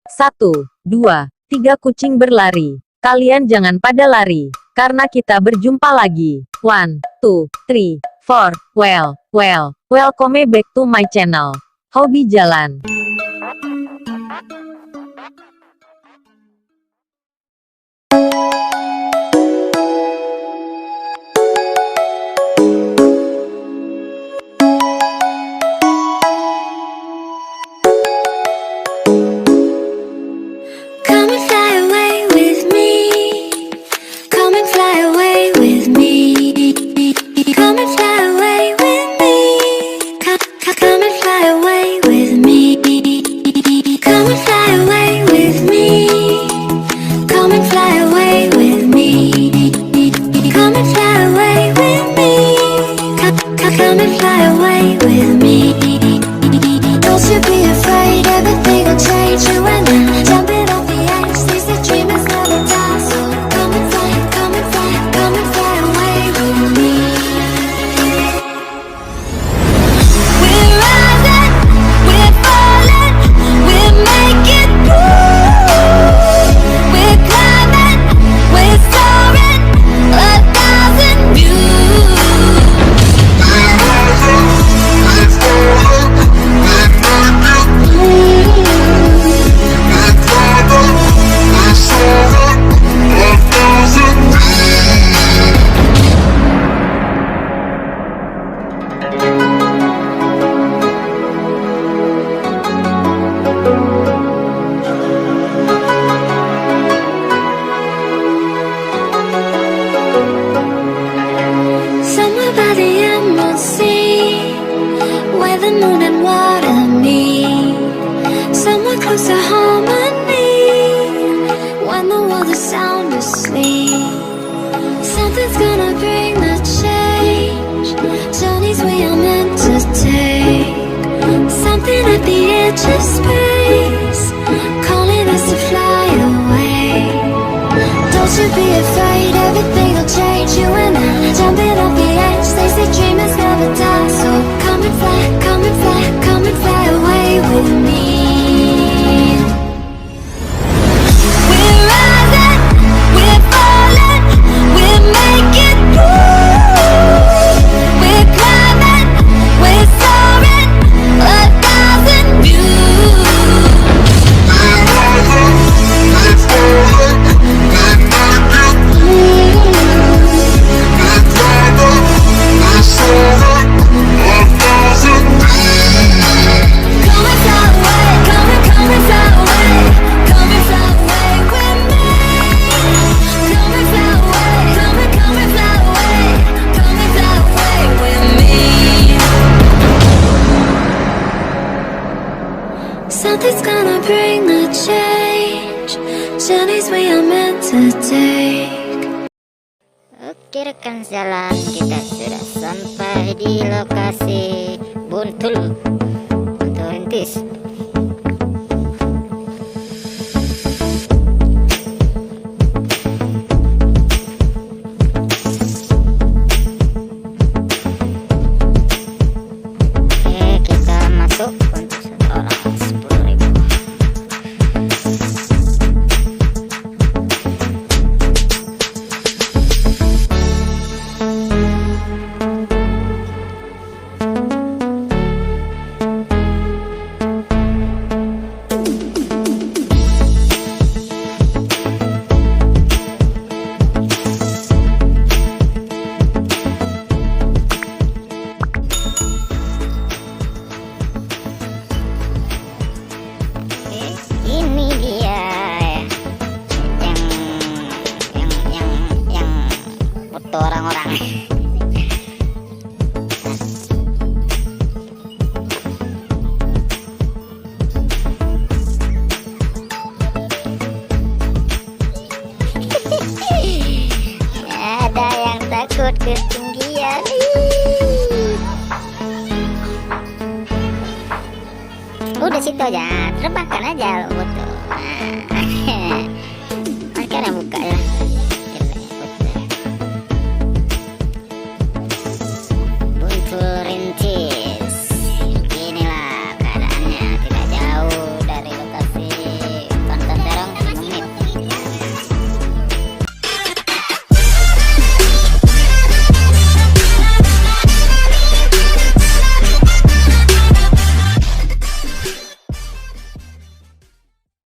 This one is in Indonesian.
1, 2, 3 kucing berlari. Kalian jangan pada lari, karena kita berjumpa lagi. 1, 2, 3, 4. Welcome back to my channel. Hobi jalan. Something's gonna bring the change. Journeys we are meant to take. Something at the edge of space, calling us to fly away. Don't you be afraid, everything will change. You and I, jumping off the edge. They say dreamers never die. So come and fly, come and fly, come and fly away with me. Something's gonna bring the change. Journeys we are meant to take. Oke rekan jalan, kita sudah sampai di lokasi Buntul Rintis. Oke, kita masuk untuk satu orang 10.000. Ini dia yang foto orang-orang. Ada yang takut ketinggian. Udah situ aja, terbangkan aja lo foto. Sekarang buka ya.